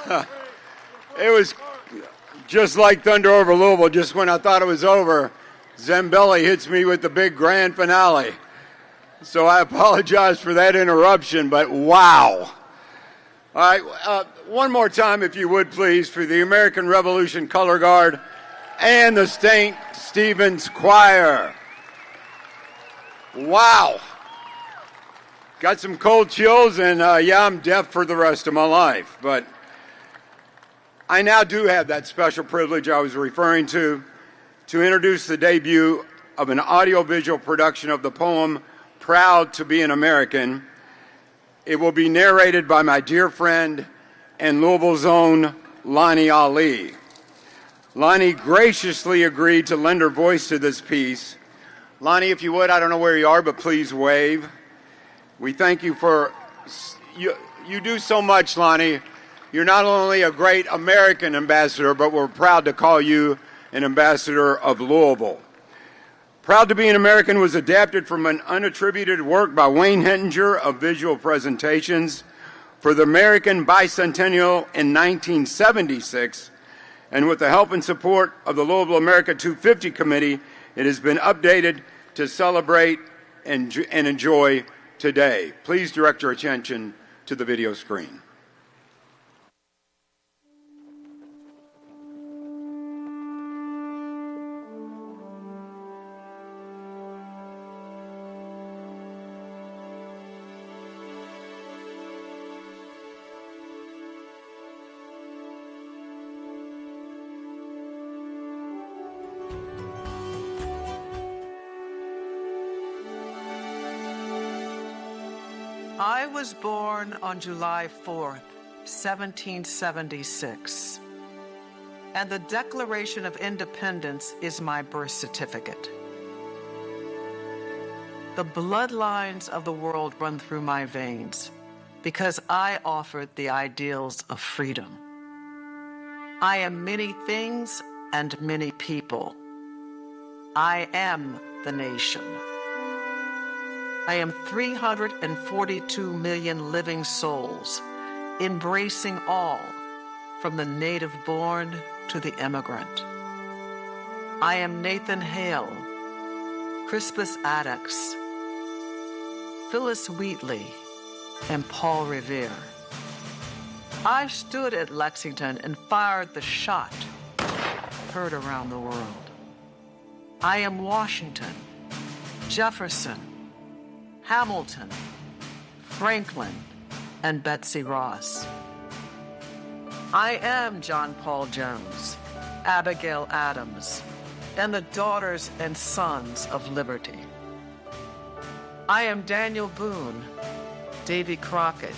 It was just like thunder over Louisville. Just when I thought it was over, Zambelli hits me with the big grand finale. So I apologize for that interruption, but wow. All right, one more time, if you would, please, for the American Revolution Color Guard and the St. Stephen's Choir. Wow. Got some cold chills, and yeah, I'm deaf for the rest of my life. But I now do have that special privilege I was referring to introduce the debut of an audiovisual production of the poem, Proud to be an American. It will be narrated by my dear friend and Louisville's own Lonnie Ali. Lonnie graciously agreed to lend her voice to this piece. Lonnie, if you would, I don't know where you are, but please wave. We thank you for, you do so much, Lonnie. You're not only a great American ambassador, but we're proud to call you an ambassador of Louisville. Proud to be an American was adapted from an unattributed work by Wayne Hettinger of Visual Presentations for the American Bicentennial in 1976, and with the help and support of the Louisville America 250 Committee, it has been updated to celebrate and enjoy today. Please direct your attention to the video screen. I was born on July 4th, 1776, and the Declaration of Independence is my birth certificate. The bloodlines of the world run through my veins because I offered the ideals of freedom. I am many things and many people. I am the nation. I am 342 million living souls, embracing all, from the native born to the immigrant. I am Nathan Hale, Crispus Attucks, Phyllis Wheatley, and Paul Revere. I stood at Lexington and fired the shot heard around the world. I am Washington, Jefferson, Hamilton, Franklin, and Betsy Ross. I am John Paul Jones, Abigail Adams, and the daughters and sons of liberty. I am Daniel Boone, Davy Crockett,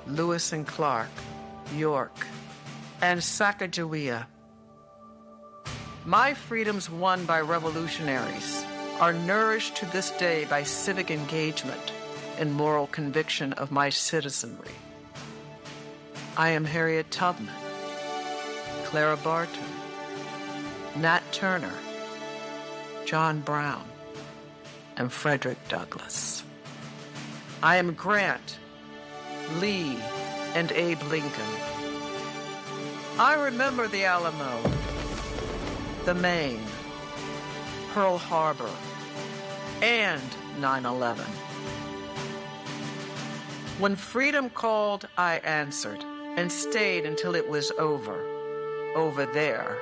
Lewis and Clark, York, and Sacagawea. My freedoms won by revolutionaries are nourished to this day by civic engagement and moral conviction of my citizenry. I am Harriet Tubman, Clara Barton, Nat Turner, John Brown, and Frederick Douglass. I am Grant, Lee, and Abe Lincoln. I remember the Alamo, the Maine, Pearl Harbor, and 9/11. When freedom called, I answered and stayed until it was over there.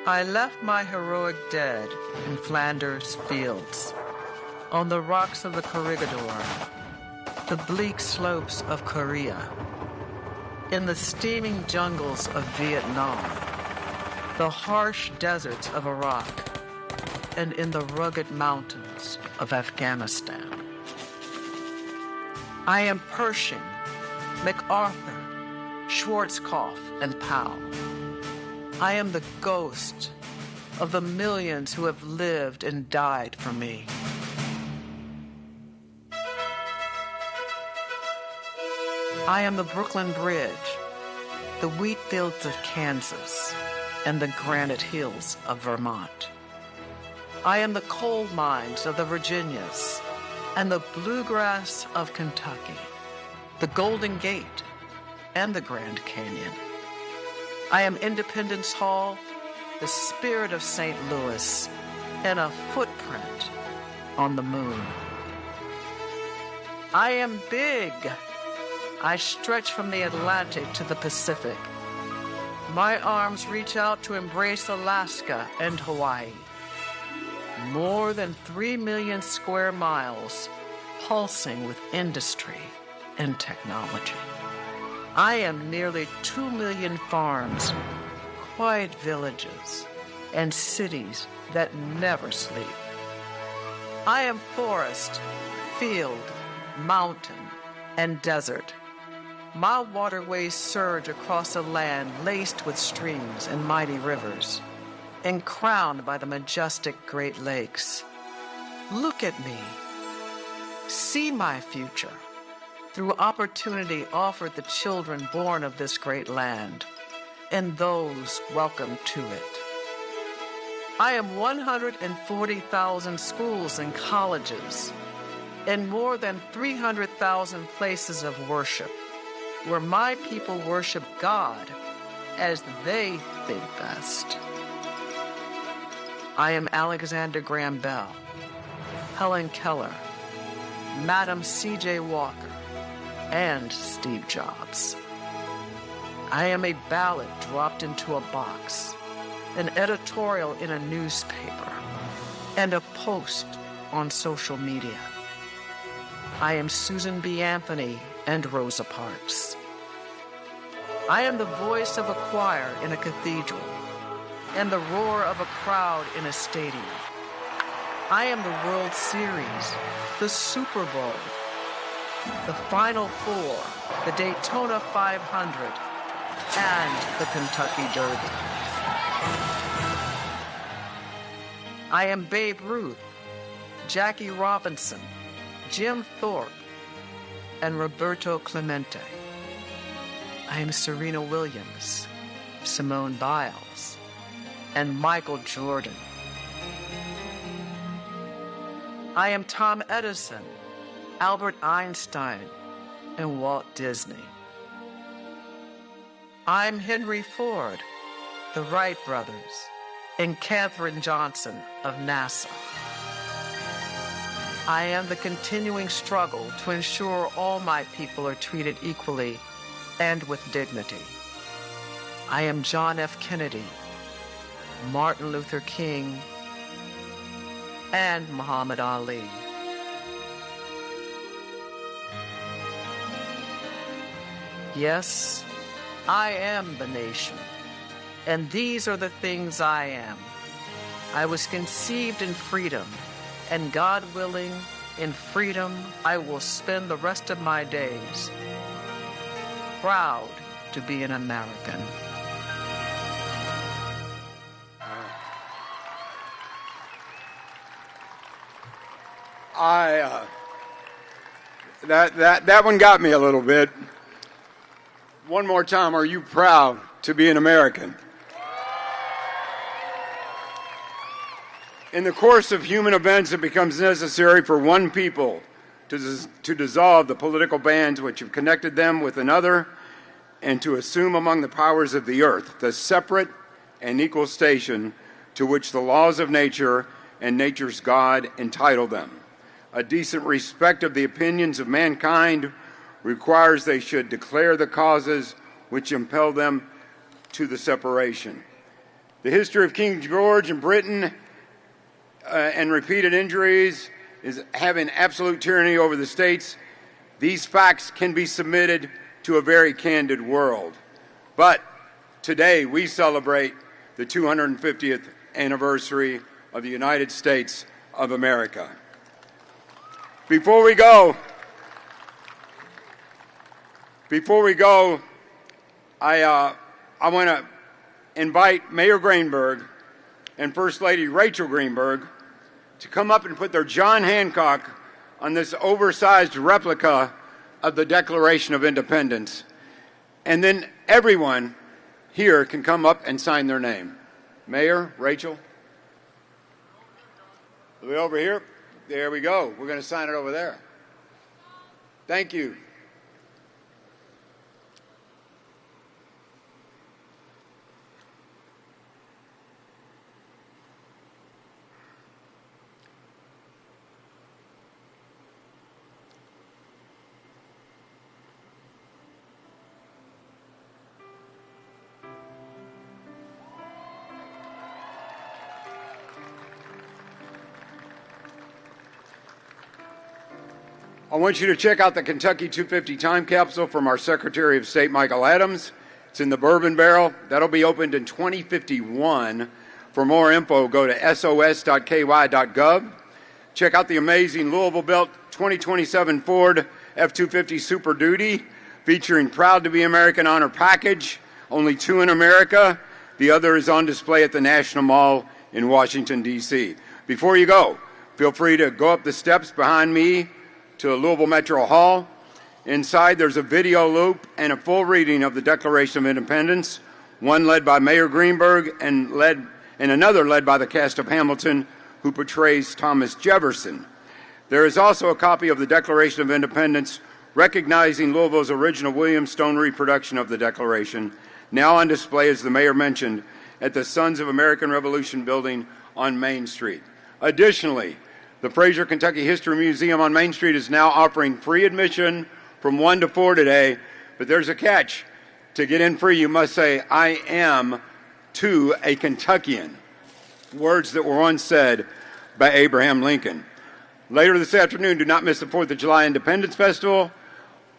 I left my heroic dead in Flanders fields, on the rocks of the Corregidor, the bleak slopes of Korea, in the steaming jungles of Vietnam, the harsh deserts of Iraq, and in the rugged mountains of Afghanistan. I am Pershing, MacArthur, Schwarzkopf, and Powell. I am the ghost of the millions who have lived and died for me. I am the Brooklyn Bridge, the wheat fields of Kansas, and the granite hills of Vermont. I am the coal mines of the Virginias and the bluegrass of Kentucky, the Golden Gate and the Grand Canyon. I am Independence Hall, the spirit of St. Louis, and a footprint on the moon. I am big. I stretch from the Atlantic to the Pacific. My arms reach out to embrace Alaska and Hawaii. More than 3 million square miles pulsing with industry and technology. I am nearly 2 million farms, quiet villages, and cities that never sleep. I am forest, field, mountain, and desert. My waterways surge across a land laced with streams and mighty rivers, and crowned by the majestic Great Lakes. Look at me. See my future through opportunity offered the children born of this great land and those welcome to it. I am 140,000 schools and colleges and more than 300,000 places of worship where my people worship God as they think best. I am Alexander Graham Bell, Helen Keller, Madam C.J. Walker, and Steve Jobs. I am a ballot dropped into a box, an editorial in a newspaper, and a post on social media. I am Susan B. Anthony and Rosa Parks. I am the voice of a choir in a cathedral and the roar of a crowd in a stadium. I am the World Series, the Super Bowl, the Final Four, the Daytona 500, and the Kentucky Derby. I am Babe Ruth, Jackie Robinson, Jim Thorpe, and Roberto Clemente. I am Serena Williams, Simone Biles, and Michael Jordan. I am Tom Edison, Albert Einstein, and Walt Disney. I'm Henry Ford, the Wright brothers, and Katherine Johnson of NASA. I am the continuing struggle to ensure all my people are treated equally and with dignity. I am John F. Kennedy, Martin Luther King, and Muhammad Ali. Yes, I am the nation, and these are the things I am. I was conceived in freedom, and God willing, in freedom I will spend the rest of my days. Proud to be an American. That one got me a little bit. One more time, are you proud to be an American? In the course of human events, it becomes necessary for one people to dissolve the political bands which have connected them with another and to assume among the powers of the earth the separate and equal station to which the laws of nature and nature's God entitle them. A decent respect of the opinions of mankind requires they should declare the causes which impel them to the separation. The history of King George and Britain and repeated injuries is having absolute tyranny over the states. These facts can be submitted to a very candid world. But today we celebrate the 250th anniversary of the United States of America. Before we go, I want to invite Mayor Greenberg and First Lady Rachel Greenberg to come up and put their John Hancock on this oversized replica of the Declaration of Independence. And then everyone here can come up and sign their name. Mayor, Rachel. Are we over here? There we go. We're going to sign it over there. Thank you. I want you to check out the Kentucky 250 time capsule from our Secretary of State, Michael Adams. It's in the bourbon barrel. That'll be opened in 2051. For more info, go to sos.ky.gov. Check out the amazing Louisville-built 2027 Ford F-250 Super Duty, featuring Proud to be American Honor Package. Only 2 in America. The other is on display at the National Mall in Washington, D.C. Before you go, feel free to go up the steps behind me to Louisville Metro Hall. Inside, there's a video loop and a full reading of the Declaration of Independence, one led by Mayor Greenberg and another led by the cast of Hamilton, who portrays Thomas Jefferson. There is also a copy of the Declaration of Independence recognizing Louisville's original William Stone reproduction of the Declaration, now on display, as the mayor mentioned, at the Sons of American Revolution building on Main Street. Additionally, the Fraser Kentucky History Museum on Main Street is now offering free admission from 1 to 4 today, but there's a catch. To get in free, you must say, "I am to a Kentuckian," words that were once said by Abraham Lincoln. Later this afternoon, do not miss the 4th of July Independence Festival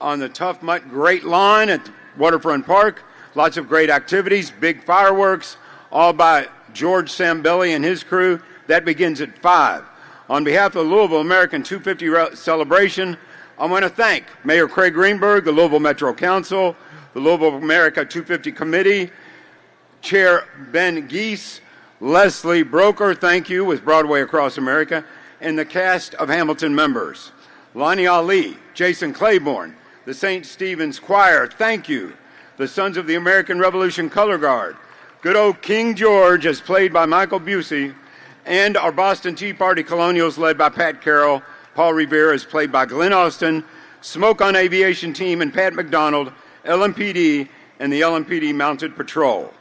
on the Tough Mutt Great Lawn at Waterfront Park. Lots of great activities, big fireworks, all by George Sambelli and his crew. That begins at 5. On behalf of the Louisville American 250 celebration, I want to thank Mayor Craig Greenberg, the Louisville Metro Council, the Louisville America 250 Committee, Chair Ben Geese, Leslie Broker, thank you, with Broadway Across America, and the cast of Hamilton members. Lonnie Ali, Jason Claiborne, the St. Stephen's Choir, thank you. The Sons of the American Revolution Color Guard, good old King George, as played by Michael Busey, and our Boston Tea Party Colonials, led by Pat Carroll. Paul Revere is played by Glenn Austin, Smoke on Aviation Team and Pat McDonald, LMPD, and the LMPD Mounted Patrol.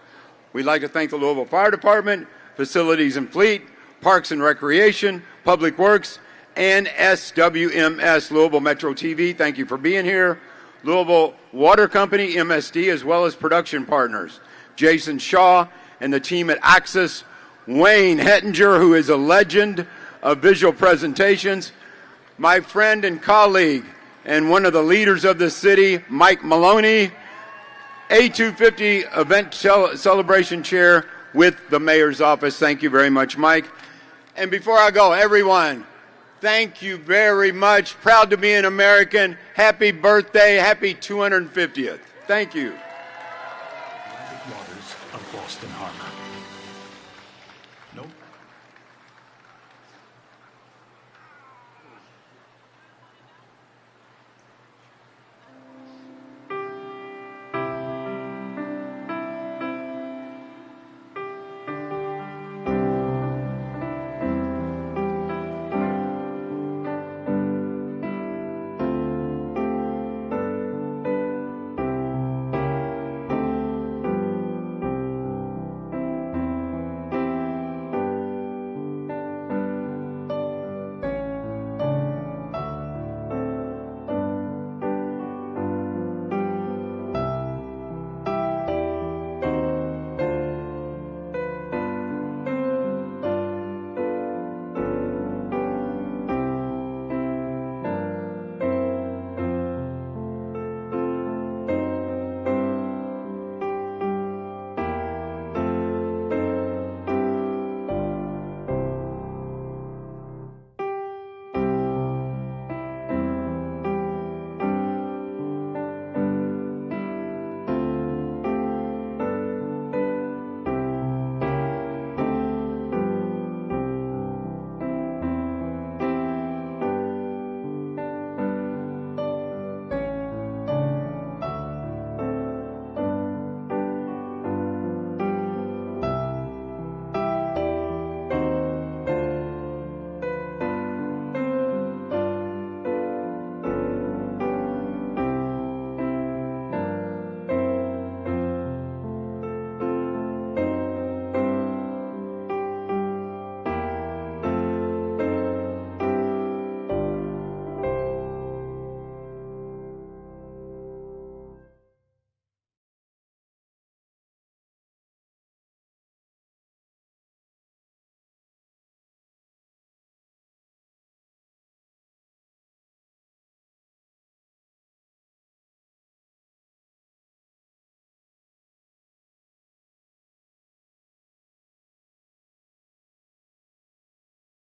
We'd like to thank the Louisville Fire Department, Facilities and Fleet, Parks and Recreation, Public Works, and SWMS, Louisville Metro TV. Thank you for being here. Louisville Water Company, MSD, as well as production partners, Jason Shaw and the team at Axis, Wayne Hettinger, who is a legend of visual presentations, my friend and colleague and one of the leaders of the city, Mike Maloney, A250 Event Celebration Chair with the Mayor's Office. Thank you very much, Mike. And before I go, everyone, thank you very much. Proud to be an American. Happy birthday. Happy 250th. Thank you. Waters of Boston Harbor. Nope.